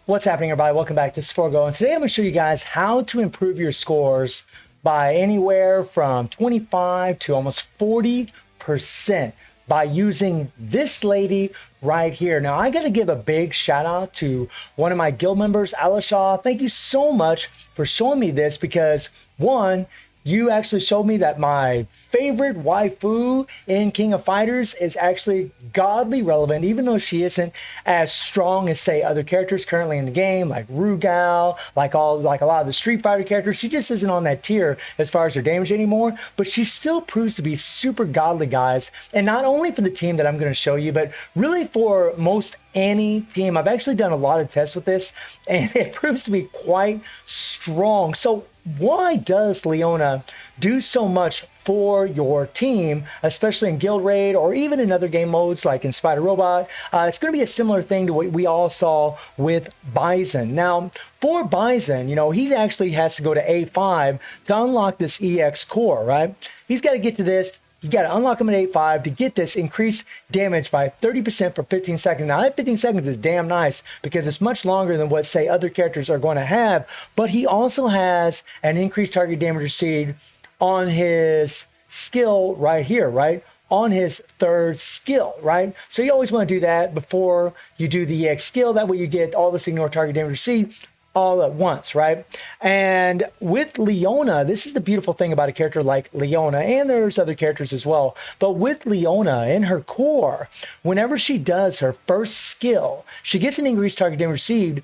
What's happening, everybody? Welcome back to Sforgo, and today I'm going to show you guys how to improve your scores by anywhere from 25 to almost 40% by using this lady right here. Now, I got to give a big shout out to one of my guild members, Alishaw. Thank you so much for showing me this because, one, you actually showed me that my favorite waifu in King of Fighters is actually godly relevant, even though she isn't as strong as, say, other characters currently in the game, like Rugal, like a lot of the Street Fighter characters. She just isn't on that tier as far as her damage anymore, but she still proves to be super godly, guys. And not only for the team that I'm going to show you, but really for most any team. I've actually done a lot of tests with this, and it proves to be quite strong. So why does Leona do so much for your team, especially in Guild Raid or even in other game modes like in Spider Robot? It's going to be a similar thing to what we all saw with Bison. Now, for Bison, he actually has to go to A5 to unlock this EX core, right? He's got to get to this. You got to unlock him at 8.5 to get this increased damage by 30% for 15 seconds. Now, that 15 seconds is damn nice because it's much longer than what, say, other characters are going to have. But he also has an increased target damage received on his skill right here, right? On his third skill, right? So you always want to do that before you do the EX skill. That way you get all this ignore target damage received all at once, right? And with Leona, this is the beautiful thing about a character like Leona, and there's other characters as well, but with Leona in her core, whenever she does her first skill, she gets an increased target damage received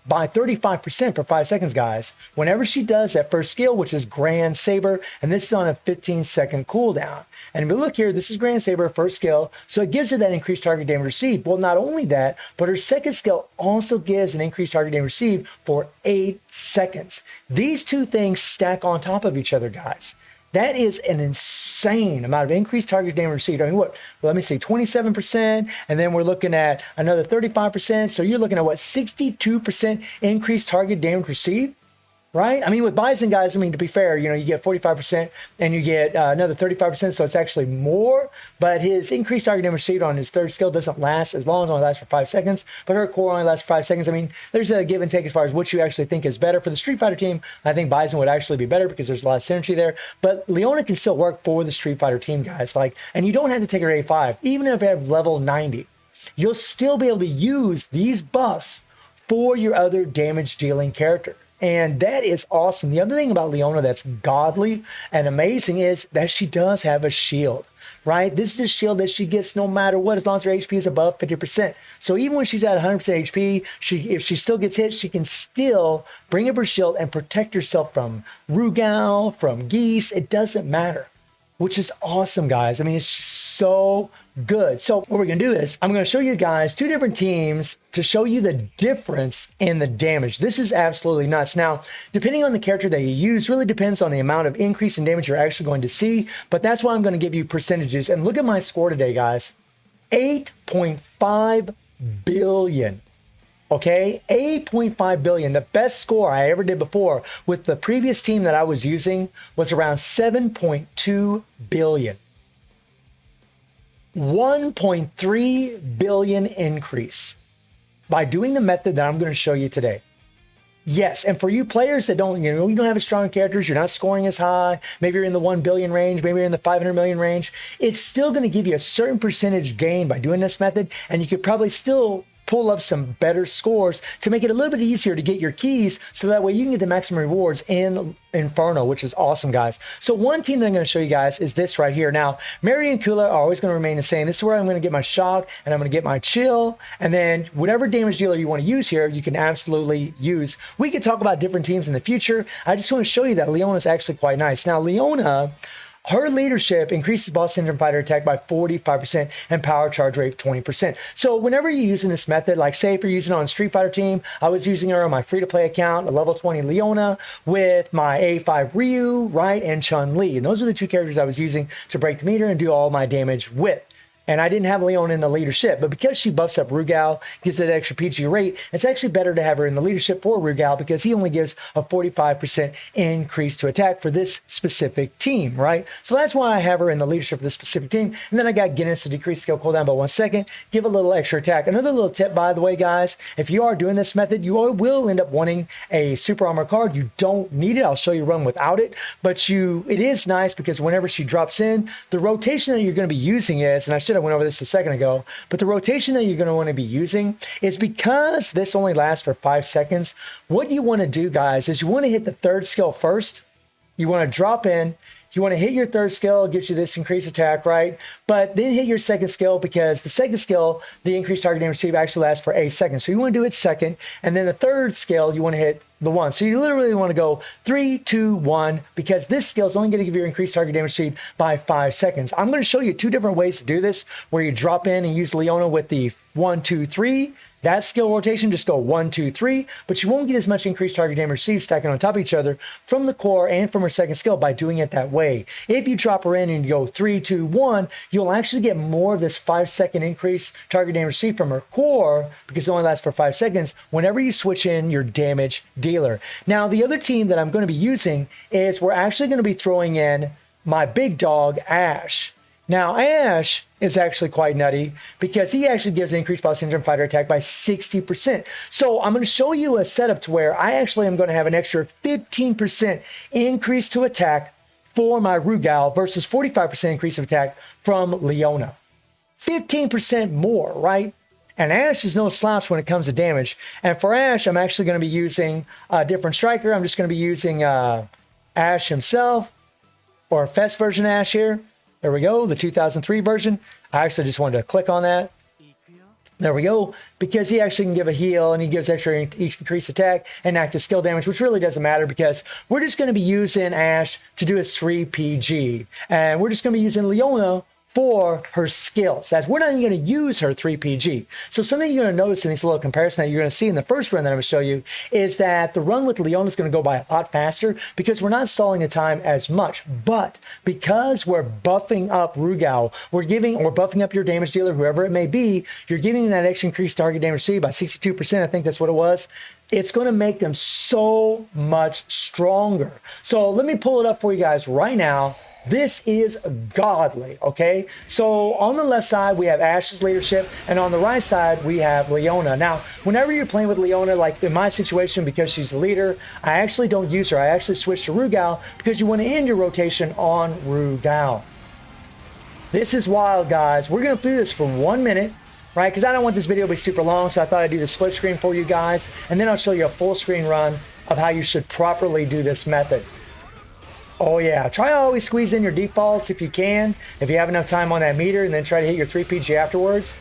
by 35% for 5 seconds, guys. Whenever she does that first skill, which is Grand Saber, and this is on a 15-second cooldown. And if you look here, this is Grand Saber, first skill, so it gives her that increased target damage received. Well, not only that, but her second skill also gives an increased target damage received for 8 seconds. These two things stack on top of each other, guys. That is an insane amount of increased target damage received. I mean, what? Well, let me see, 27%, and then we're looking at another 35%. So you're looking at what, 62% increased target damage received, right? I mean, with Bison, guys, I mean, to be fair, you get 45% and you get another 35%, so it's actually more. But his increased target damage received on his third skill doesn't last as long, as it only lasts for 5 seconds. But her core only lasts for 5 seconds. I mean, there's a give and take as far as what you actually think is better. For the Street Fighter team, I think Bison would actually be better because there's a lot of synergy there. But Leona can still work for the Street Fighter team, guys. And you don't have to take her A5, even if you have level 90. You'll still be able to use these buffs for your other damage dealing character. And that is awesome. The other thing about Leona that's godly and amazing is that she does have a shield, right? This is a shield that she gets no matter what, as long as her HP is above 50%. So even when she's at 100% HP, if she still gets hit, she can still bring up her shield and protect herself from Rugal, from Geese. It doesn't matter, which is awesome, guys. I mean, it's just so good. So what we're going to do is I'm going to show you guys 2 different teams to show you the difference in the damage. This is absolutely nuts. Now, depending on the character that you use, really depends on the amount of increase in damage you're actually going to see. But that's why I'm going to give you percentages. And look at my score today, guys. 8.5 billion. Okay, 8.5 billion. The best score I ever did before with the previous team that I was using was around 7.2 billion. 1.3 billion increase by doing the method that I'm going to show you today. Yes, and for you players that don't, you don't have as strong characters, you're not scoring as high, maybe you're in the 1 billion range, maybe you're in the 500 million range, it's still going to give you a certain percentage gain by doing this method, and you could probably still pull up some better scores to make it a little bit easier to get your keys, so that way you can get the maximum rewards in Inferno, which is awesome, guys. So one team that I'm going to show you guys is this right here. Now, Mary and Kula are always going to remain the same. This is where I'm going to get my shock, and I'm going to get my chill, and then whatever damage dealer you want to use here, you can absolutely use. We could talk about different teams in the future. I just want to show you that Leona is actually quite nice. Now, Leona, her leadership increases boss syndrome fighter attack by 45% and power charge rate 20%. So whenever you're using this method, like say if you're using it on Street Fighter team, I was using her on my free-to-play account, a level 20 Leona with my A5 Ryu, right, and Chun-Li. And those are the 2 characters I was using to break the meter and do all my damage with. and I didn't have Leona in the leadership. But because she buffs up Rugal, gives it extra PG rate, it's actually better to have her in the leadership for Rugal because he only gives a 45% increase to attack for this specific team, right? So that's why I have her in the leadership for this specific team. And then I got Guinness to decrease skill cooldown by 1 second, give a little extra attack. Another little tip, by the way, guys, if you are doing this method, you will end up wanting a super armor card. You don't need it. I'll show you run without it, but it is nice because whenever she drops in, the rotation that you're going to be using is, and I should have went over this a second ago, but the rotation that you're going to want to be using is because this only lasts for 5 seconds. What you want to do, guys, is you want to hit the third skill first. You want to drop in. You want to hit your third skill, it gives you this increased attack, right? But then hit your second skill because the second skill, the increased target damage received actually lasts for 8 seconds. So you want to do it second. And then the third skill, you want to hit the 1. So you literally want to go 3, 2, 1 because this skill is only going to give you increased target damage received by 5 seconds. I'm going to show you 2 different ways to do this where you drop in and use Leona with the 1, 2, 3. That skill rotation, just go 1, 2, 3, but you won't get as much increased target damage received stacking on top of each other from the core and from her second skill by doing it that way. If you drop her in and you go 3, 2, 1, you'll actually get more of this 5-second increase target damage received from her core because it only lasts for 5 seconds whenever you switch in your damage dealer. Now, the other team that I'm going to be using is we're actually going to be throwing in my big dog, Ashe. Now, Ashe is actually quite nutty because he actually gives increased boss syndrome fighter attack by 60%. So I'm going to show you a setup to where I actually am going to have an extra 15% increase to attack for my Rugal versus 45% increase of attack from Leona. 15% more, right? And Ashe is no slouch when it comes to damage. And for Ashe, I'm actually going to be using a different striker. I'm just going to be using Ashe himself or Fest version Ashe here. There we go, the 2003 version. I actually just wanted to click on that. There we go, because he actually can give a heal and he gives extra increased attack and active skill damage, which really doesn't matter because we're just going to be using Ashe to do his 3 PG. And we're just going to be using Leona for her skills. We're not even going to use her 3 PG. So something you're going to notice in this little comparison that you're going to see in the first run that I'm going to show you is that the run with Leona is going to go by a lot faster because we're not stalling the time as much. But because we're buffing up Rugal, we're buffing up your damage dealer, whoever it may be, you're giving that extra increased target damage received by 62%. I think that's what it was. It's going to make them so much stronger. So let me pull it up for you guys right now. This is godly, okay? So on the left side, we have Ashe's leadership, and on the right side, we have Leona. Now, whenever you're playing with Leona, like in my situation, because she's the leader, I actually don't use her. I actually switch to Rugal because you want to end your rotation on Rugal. This is wild, guys. We're going to do this for 1 minute, right? Because I don't want this video to be super long, so I thought I'd do the split screen for you guys, and then I'll show you a full screen run of how you should properly do this method. Oh yeah, try to always squeeze in your defaults if you can, if you have enough time on that meter, and then try to hit your 3 PG afterwards.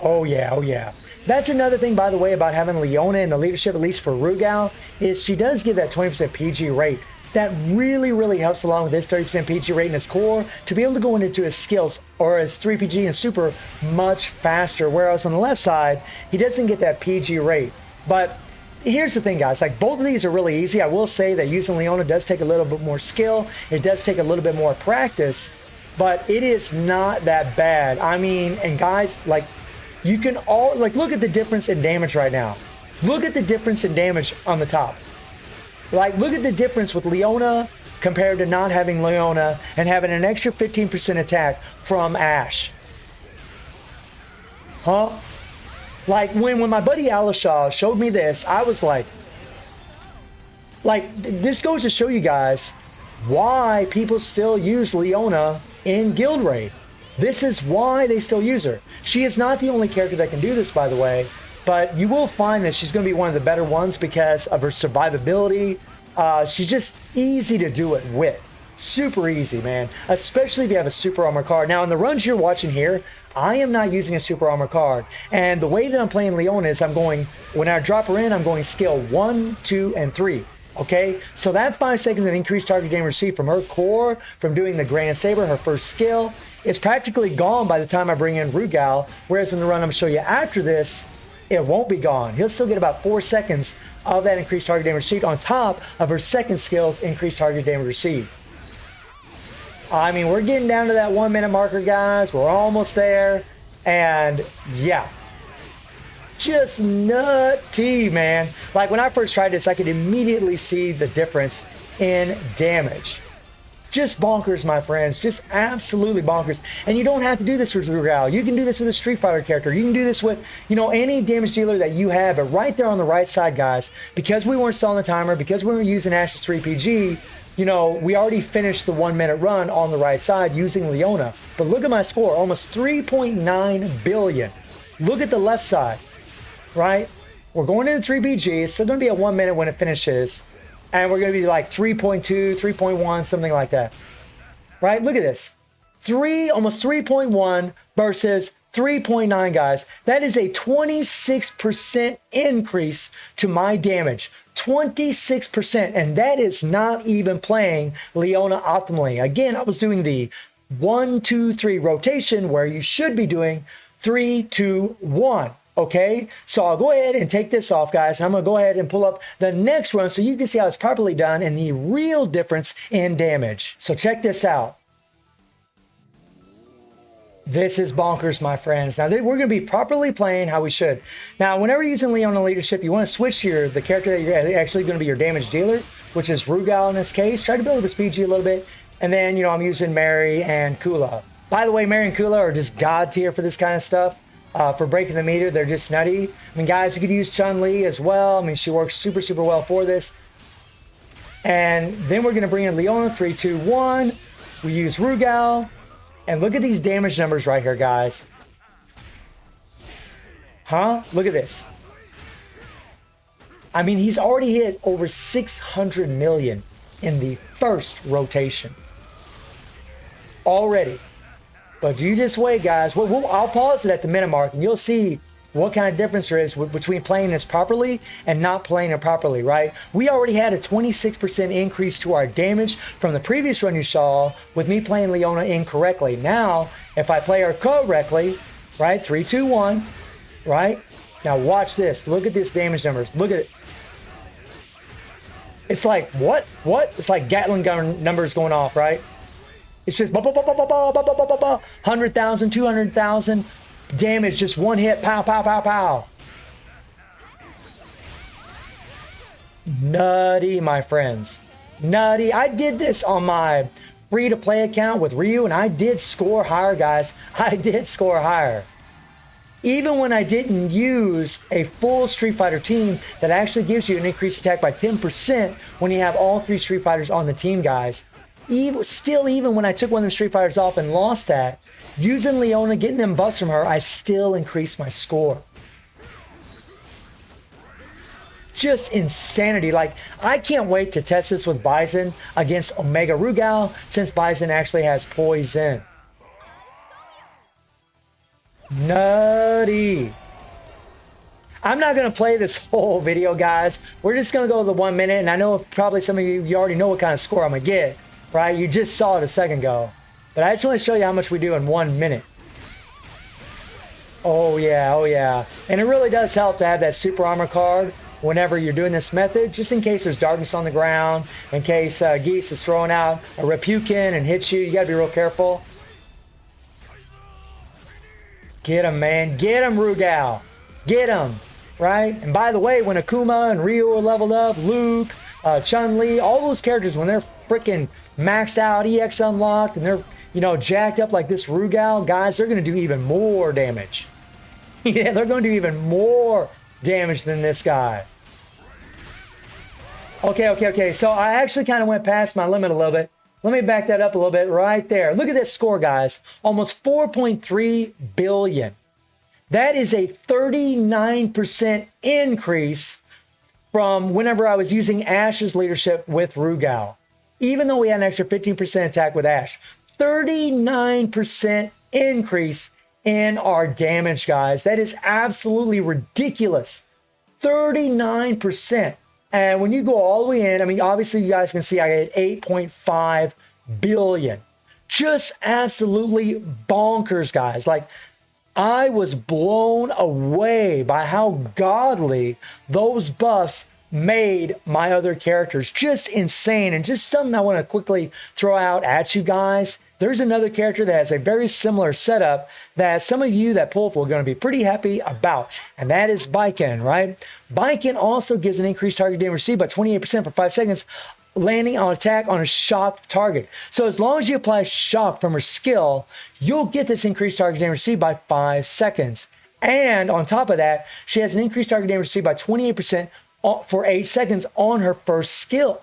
Oh yeah, oh yeah. That's another thing, by the way, about having Leona in the leadership, at least for Rugal, is she does give that 20% PG rate. That really, really helps along with his 30% PG rate in his core to be able to go into his skills or his 3 PG and super much faster, whereas on the left side, he doesn't get that PG rate. But here's the thing, guys, like both of these are really easy. I will say that using Leona does take a little bit more skill. It does take a little bit more practice, but it is not that bad. I mean, and guys, like you can all look at the difference in damage right now. Look at the difference in damage on the top. Like look at the difference with Leona compared to not having Leona and having an extra 15% attack from Ashe. Huh? Like when my buddy Alishaw showed me this, I was like this goes to show you guys why people still use Leona in Guild Raid. This is why they still use her. She is not the only character that can do this, by the way, but you will find that she's going to be one of the better ones because of her survivability. She's just easy to do it with. Super easy, man, especially if you have a super armor card. Now, in the runs you're watching here, I am not using a super armor card. And the way that I'm playing Leona is when I drop her in, I'm going skill 1, 2, and 3. Okay, so that 5 seconds of increased target damage received from her core, from doing the Grand Saber, her first skill, is practically gone by the time I bring in Rugal. Whereas in the run I'm going to show you after this, it won't be gone. He'll still get about 4 seconds of that increased target damage received on top of her second skill's increased target damage received. I mean, we're getting down to that 1 minute marker, guys. We're almost there. And yeah, just nutty, man. Like when I first tried this, I could immediately see the difference in damage. Just bonkers, my friends. Just absolutely bonkers. And you don't have to do this with Rugal. You can do this with a Street Fighter character. You can do this with, you know, any damage dealer that you have. But right there on the right side, guys, because we weren't stalling the timer, because we were using Ash's 3PG, you know, we already finished the 1 minute run on the right side using Leona. But look at my score, almost 3.9 billion. Look at the left side, right? We're going into 3PG. It's still going to be at 1 minute when it finishes. And we're going to be like 3.2, 3.1, something like that. Right? Look at this. Almost 3.1 versus 3.9, guys. That is a 26% increase to my damage. 26%. And that is not even playing Leona optimally. Again, I was doing the 1, 2, 3 rotation where you should be doing 3, 2, 1. Okay, so I'll go ahead and take this off, guys. I'm going to go ahead and pull up the next run so you can see how it's properly done and the real difference in damage. So check this out. This is bonkers, my friends. Now, we're going to be properly playing how we should. Now, whenever you're using Leona leadership, you want to switch to the character that you're actually going to be your damage dealer, which is Rugal in this case. Try to build up his PG a little bit. And then, you know, I'm using Mary and Kula. By the way, Mary and Kula are just god tier for this kind of stuff. For breaking the meter, they're just nutty. I mean, guys, you could use Chun-Li as well. I mean, she works super, super well for this. And then we're going to bring in Leona, 3, 2, 1. We use Rugal. And look at these damage numbers right here, guys. Huh? Look at this. I mean, he's already hit over 600 million in the first rotation. Already. But you just wait, guys. I'll pause it at the minute mark, and you'll see what kind of difference there is between playing this properly and not playing it properly, right? We already had a 26% increase to our damage from the previous run you saw with me playing Leona incorrectly. Now, if I play her correctly, right, 3, 2, 1, right? Now watch this. Look at this damage numbers. Look at it. It's like, what? It's like Gatling gun numbers going off, right? It's just 100,000, 200,000 damage, just one hit, pow, pow, pow, pow. Nutty, my friends. Nutty. I did this on my free-to-play account with Ryu, and I did score higher, guys. I did score higher. Even when I didn't use a full Street Fighter team that actually gives you an increased attack by 10% when you have all 3 Street Fighters on the team, guys. Even when I took one of the Street Fighters off and lost that, using Leona, getting them buffs from her, I still increased my score. Just insanity. Like, I can't wait to test this with Bison against Omega Rugal, since Bison actually has poison. Nutty. I'm not going to play this whole video, guys. We're just going to go to the 1 minute, and I know probably some of you already know what kind of score I'm going to get. Right? You just saw it a second ago. But I just want to show you how much we do in 1 minute. Oh yeah, oh yeah. And it really does help to have that super armor card whenever you're doing this method, just in case there's darkness on the ground, in case Geese is throwing out a Repukin and hits you. You gotta be real careful. Get him, man. Get him, Rugal. Get him. Right? And by the way, when Akuma and Ryu are leveled up, Luke, Chun-Li, all those characters, when they're freaking maxed out, EX unlocked, and they're, you know, jacked up like this Rugal, guys, they're going to do even more damage. Yeah, they're going to do even more damage than this guy. Okay. So I actually kind of went past my limit a little bit. Let me back that up a little bit right there. Look at this score, guys. Almost 4.3 billion. That is a 39% increase from whenever I was using Ash's leadership with Rugal. Even though we had an extra 15% attack with Ash. 39% increase in our damage, guys. That is absolutely ridiculous. 39%. And when you go all the way in, I mean, obviously you guys can see I get 8.5 billion. Just absolutely bonkers, guys. Like, I was blown away by how godly those buffs made my other characters just insane. And just something I want to quickly throw out at you guys. There's another character that has a very similar setup that some of you that pull for are going to be pretty happy about, and that is Baiken, right? Baiken also gives an increased target damage received by 28% for 5 seconds, landing on attack on a shocked target. So as long as you apply shock from her skill, you'll get this increased target damage received by 5 seconds. And on top of that, she has an increased target damage received by 28% for 8 seconds on her first skill.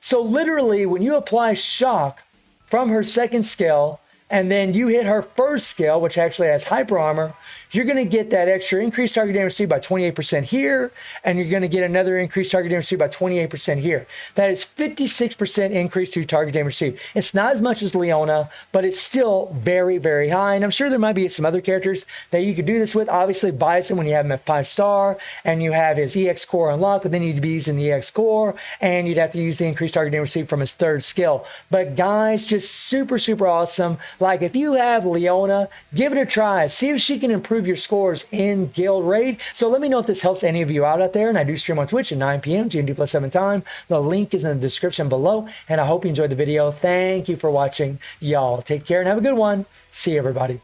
So literally, when you apply shock from her second skill, and then you hit her first skill, which actually has hyper armor, you're going to get that extra increased target damage received by 28% here, and you're going to get another increased target damage received by 28% here. That is 56% increase to target damage received. It's not as much as Leona, but it's still very, very high. And I'm sure there might be some other characters that you could do this with. Obviously, Bison, when you have him at 5-star, and you have his EX core unlocked, but then you'd be using the EX core, and you'd have to use the increased target damage received from his third skill. But guys, just super, super awesome. Like, if you have Leona, give it a try. See if she can improve your scores in Guild Raid. So let me know if this helps any of you out there. And I do stream on Twitch at 9 p.m. GMT+7 time. The link is in the description below. And I hope you enjoyed the video. Thank you for watching. Y'all take care and have a good one. See you, everybody.